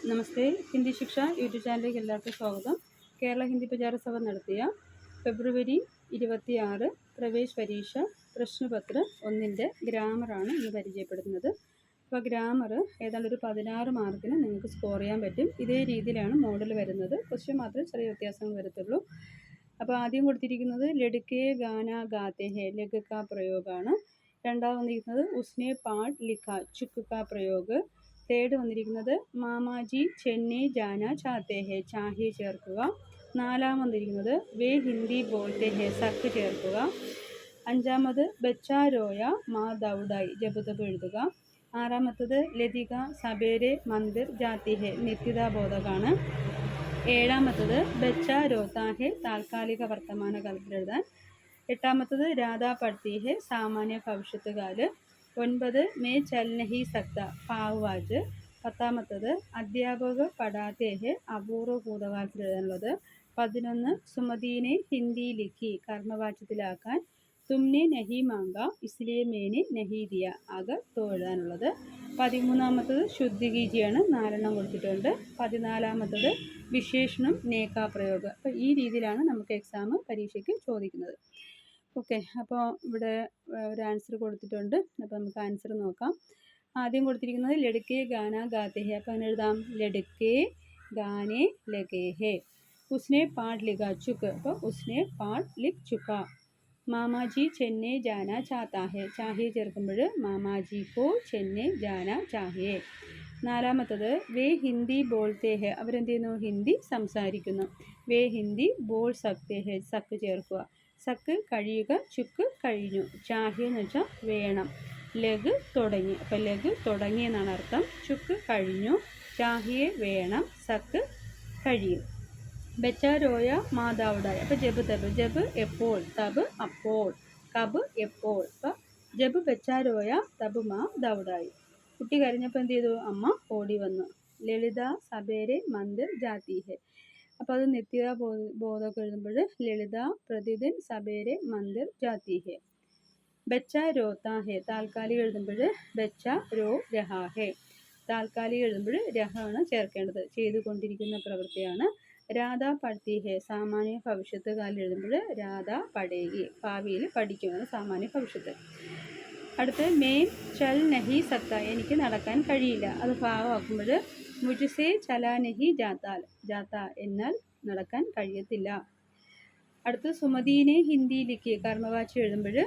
നമസ്തേ. ഹിന്ദി ശിക്ഷ യൂട്യൂബ് ചാനലിലേക്ക് എല്ലാവർക്കും സ്വാഗതം. കേരള ഹിന്ദി പ്രചാര സഭ നടത്തിയ ഫെബ്രുവരി 26 പ്രവേശ് പരീക്ഷ പ്രശ്നപത്ര 1 ഗ്രാമറാണ് ഇന്ന് പരിചയപ്പെടുത്തുന്നത്. അപ്പോൾ ഗ്രാമർ ഏതാണ്ട് ഒരു 16 മാർക്കിന് നിങ്ങൾക്ക് സ്കോർ ചെയ്യാൻ പറ്റും. ഇതേ രീതിയിലാണ് മോഡൽ വരുന്നത്. ക്വസ്റ്റ്യൻ മാത്രമേ ചെറിയ വ്യത്യാസങ്ങൾ വരത്തുള്ളൂ. അപ്പോൾ ആദ്യം കൊടുത്തിരിക്കുന്നത് ലഡ്കെ ഗാന ഗാത്തെ ഹെ, ലഘ് കാ പ്രയോഗമാണ്. രണ്ടാമത് വന്നിരിക്കുന്നത് ഉസ്നെ പാഠ് ലിഖ, ചുക്ക് കാ പ്രയോഗ്. തേർഡ് വന്നിരിക്കുന്നത് മാമാജി ചെന്നൈ ജാന ചാത്തേ ഹെ, ചാഹെ ചേർക്കുക. നാലാമത് വന്നിരിക്കുന്നത് വേ ഹിന്ദി ബോൾത്തെ ഹെ, സക്ക് ചേർക്കുക. അഞ്ചാമത് ബച്ചാ രോയ മാ ദൗഡായി, ജബ് തബ് എഴുതുക. ആറാമത്തത് ലതിക സബേരെ മന്ദിർ ജാത്തി ഹെ, നിത്യതാബോധകാണ്. ഏഴാമത്തത് ബച്ചാ രോത്താ ഹെ, താൽക്കാലിക വർത്തമാന കാലത്തിൽ എഴുതാൻ. എട്ടാമത്തത് രാധാ പഠത്തി ഹെ, സാമാന്യ ഭവിഷ്യത്ത് കാല്. 9 മേ ചൽ നഹി സക്ത, പാവ്വാജ്. 10ാമത്തത് അധ്യാപക പഠാത്തെ ഹെ, അപൂർവ ഭൂതകാലത്തിൽ എഴുതാനുള്ളത്. 11 സുമതീനെ ഹിന്ദി ലിഖി, കർമ്മവാച്യത്തിലാക്കാൻ. തുമ്നെ നഹി മാങ്ക ഇസ്ലിയെ മേനെ നഹി ദിയ, അകർ തോ എഴുതാനുള്ളത്. 13ാമത്തത് ശുദ്ധി കീജിയാണ്, 4 കൊടുത്തിട്ടുണ്ട്. 14ാമത്തത് വിശേഷണം നേക്കാ പ്രയോഗം. അപ്പോൾ ഈ രീതിയിലാണ് നമുക്ക് എക്സാം പരീക്ഷയ്ക്ക് ചോദിക്കുന്നത്. ഓക്കെ, അപ്പോൾ ഇവിടെ ഒരു ആൻസർ കൊടുത്തിട്ടുണ്ട്. അപ്പോൾ നമുക്ക് ആൻസർ നോക്കാം. ആദ്യം കൊടുത്തിരിക്കുന്നത് ലഡ്കെ ഗാന ഗാത്തെ ഹെ. അപ്പോൾ അങ്ങനെ എഴുതാം, ലഡ്കെ ഗാനെ ലഗേ ഹെ. ഉസ്നെ പാഠ് ലിഖ ചുക്ക്, അപ്പോൾ ഉസ്നെ പാഠ് ലിഖ് ചുക്ക. മാമാജി ചെന്നൈ ജാന ചാത്താ ഹെ, ചാഹെ ചേർക്കുമ്പോൾ മാമാജി കോ ചെന്നൈ ജാന ചാഹേ. നാലാമത്തത് വേ ഹിന്ദി ബോൾത്തെ ഹെ, അവരെന്ത് ചെയ്യുന്നു, ഹിന്ദി സംസാരിക്കുന്നു. വേ ഹിന്ദി ബോൾ സക്തേ ഹെ, സക്ക് ചേർക്കുക. സക്ക് കഴിയുക, ചുക്ക് കഴിഞ്ഞു. ചാഹെ എന്ന് വെച്ചാൽ വേണം. ലഘ് തുടങ്ങി, അപ്പോൾ ലഘ് തുടങ്ങി എന്നാണ് അർത്ഥം. ചുക്ക് കഴിഞ്ഞു, ചാഹിയെ വേണം, സക്ക് കഴിയും. ബച്ചാ രോയ മാതാവുടായ, അപ്പോൾ ജബ് തബ്, ജബ് എപ്പോൾ, തബ് അപ്പോൾ, കബ് എപ്പോൾ. അപ്പോൾ ജബ് ബച്ചാ രോയ തബ് മാ ദൗഡായി, കുട്ടി കരഞ്ഞപ്പോൾ എന്ത് ചെയ്തു, അമ്മ ഓടി വന്നു. ലളിത സബേരെ മന്ദിർ ജാത്തി ഹെ, അപ്പോൾ അത് നിത്യതാ ബോധമൊക്കെ എഴുതുമ്പോൾ ലളിത പ്രതിദിൻ സബേരെ മന്ദിർ ജാത്തി ഹെ. ബച്ച രോത്താ ഹെ, താൽക്കാലിക എഴുതുമ്പോൾ ബച്ച രോ രഹാ ഹെ, താൽക്കാലിക എഴുതുമ്പോൾ രഹാണ് ചേർക്കേണ്ടത്, ചെയ്തുകൊണ്ടിരിക്കുന്ന പ്രവൃത്തിയാണ്. രാധ പഠത്തി ഹെ, സാമാന്യ ഭവിഷ്യത്ത് കാലം എഴുതുമ്പോൾ രാധ പഠേകി, ഭാവിയിൽ പഠിക്കുന്നത് സാമാന്യ ഭവിഷ്യത്ത്. അടുത്ത് മേൻ ചൽ നഹി സക്ത, എനിക്ക് നടക്കാൻ കഴിയില്ല, അത് ഭാവമാക്കുമ്പോൾ മുജ്സെ ചലാ നഹി ജാത്താൽ, ജാത്ത എന്നാൽ നടക്കാൻ കഴിയത്തില്ല. അടുത്ത് സുമതീനെ ഹിന്ദി ലിഖി, കർമ്മവാച്യം എഴുതുമ്പോൾ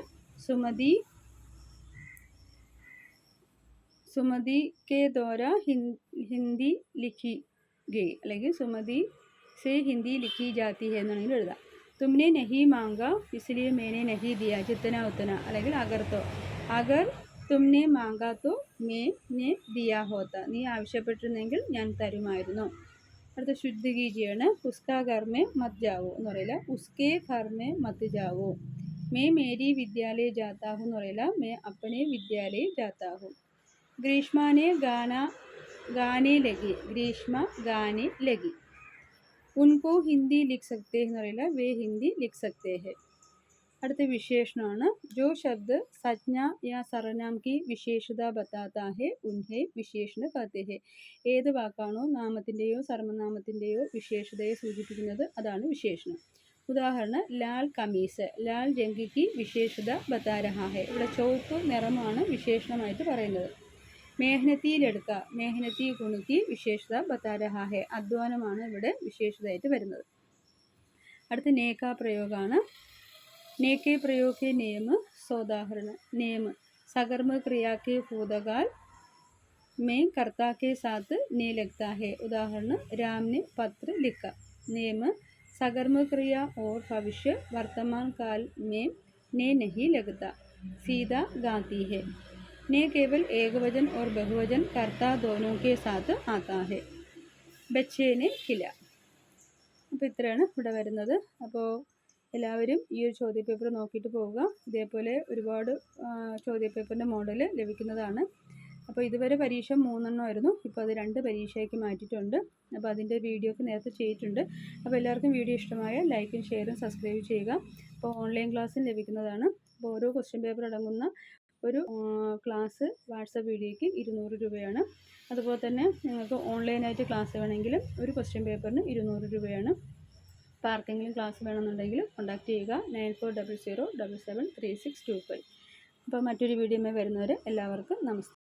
സുമതി, സുമതി കെ ദ്വാര ഹിന്ദി ലിഖി ഗേ, അല്ലെങ്കിൽ സുമതി സെ ഹിന്ദി ലിഖി ജാത്തി ഹെ എന്നാണെങ്കിൽ എഴുതാം. തുമ്നെ നഹി മാങ്ക ഇസ്ലിയെ മേനെ നഹി ദിയ, ജിത്തന ഉത്തന, അല്ലെങ്കിൽ അഗർത്തോ, അഗർ തുമ്നെ മാങ്കാത്തോ മേ നെ ദിയാ ഹോത്ത, നീ ആവശ്യപ്പെട്ടിരുന്നെങ്കിൽ ഞാൻ തരുമായിരുന്നു. അടുത്ത ശുദ്ധി കീജിയാണ്. ഉസ്കാ ഘർ മേ മത് ജാവോ എന്ന് പറയില്ല, ഉസ്കെ ഘർ മേ മത് ജാവോ. മേ മേരി വിദ്യാലയ ജാത്താ ഹൂ എന്ന് പറയില്ല, മേ അപ്പനെ വിദ്യാലയ ജാത്താ ഹൂ. ഗ്രീഷ്മാനെ ഗാനെ ലഗി, ഗ്രീഷ്മ ഗാനെ ലഗി. ഉൻകോ ഹിന്ദി ലിഖ് സക്തേ എന്ന് പറയില്ല, വേ ഹിന്ദി ലിഖ് സക്തേ ഹെ. അടുത്ത വിശേഷണമാണ്. ജോ ശബ്ദ സജ്ഞ യാ സർവനാം കി വിശേഷത ബത്താത്താ ഹെ ഉൻഹെ വിശേഷണ കഹത്തെ ഹെ, ഏത് വാക്കാണോ നാമത്തിൻ്റെയോ സർവനാമത്തിൻ്റെയോ വിശേഷതയെ സൂചിപ്പിക്കുന്നത് അതാണ് വിശേഷണം. ഉദാഹരണം ലാൽ കമീസ്, ലാൽ രംഗ് കി വിശേഷത ബത്താ രഹാ ഹെ, ഇവിടെ ചുവപ്പ് നിറമാണ് വിശേഷണമായിട്ട് പറയുന്നത്. മേഹനത്തി ലടുക്ക, മേഹനത്തി ഗുൺ കി വിശേഷത ബത്താ രഹാ ഹെ, അധ്വാനമാണ് ഇവിടെ വിശേഷതയായിട്ട് വരുന്നത്. അടുത്ത നേക്കാ പ്രയോഗമാണ്. നേക്കെ प्रयोग के नियम सोदाहरण, नियम सकर्म क्रिया के भूतकाल में कर्ता के साथ ने लगता है. उदाहरण राम ने पत्र लिखा. नियम सकर्म क्रिया और भविष्य वर्तमान काल में ने नहीं लगता. सीता गाती है. ने केवल एकवचन और बहुवचन कर्ता दोनों के साथ आता है. बच्चे ने खिला. അപ്പോൾ ഇത്രയാണ് ഇവിടെ വരുന്നത്. അപ്പോൾ എല്ലാവരും ഈ ഒരു ചോദ്യപേപ്പർ നോക്കിയിട്ട് പോവുക. ഇതേപോലെ ഒരുപാട് ചോദ്യപേപ്പറിൻ്റെ മോഡൽ ലഭിക്കുന്നതാണ്. അപ്പോൾ ഇതുവരെ പരീക്ഷ 3 ആയിരുന്നു, ഇപ്പോൾ അത് 2 പരീക്ഷയ്ക്ക് മാറ്റിയിട്ടുണ്ട്. അപ്പോൾ അതിൻ്റെ വീഡിയോ ഒക്കെ നേരത്തെ ചെയ്തിട്ടുണ്ട്. അപ്പോൾ എല്ലാവർക്കും വീഡിയോ ഇഷ്ടമായ ലൈക്കും ഷെയറും സബ്സ്ക്രൈബ് ചെയ്യുക. അപ്പോൾ ഓൺലൈൻ ക്ലാസ്സും ലഭിക്കുന്നതാണ്. അപ്പോൾ ഓരോ ക്വസ്റ്റ്യൻ പേപ്പർ അടങ്ങുന്ന ഒരു ക്ലാസ് വാട്സപ്പ് വീഡിയോയ്ക്ക് 200 രൂപയാണ്. അതുപോലെ തന്നെ നിങ്ങൾക്ക് ഓൺലൈനായിട്ട് ക്ലാസ് വേണമെങ്കിലും ഒരു ക്വസ്റ്റ്യൻ പേപ്പറിന് 200 രൂപയാണ്. അപ്പോൾ ആർക്കെങ്കിലും ക്ലാസ് വേണമെന്നുണ്ടെങ്കിൽ കോൺടാക്റ്റ് ചെയ്യുക 9400777625. അപ്പോൾ മറ്റൊരു വീഡിയോയുമായി വരുന്നവരെ എല്ലാവർക്കും നമസ്കാരം.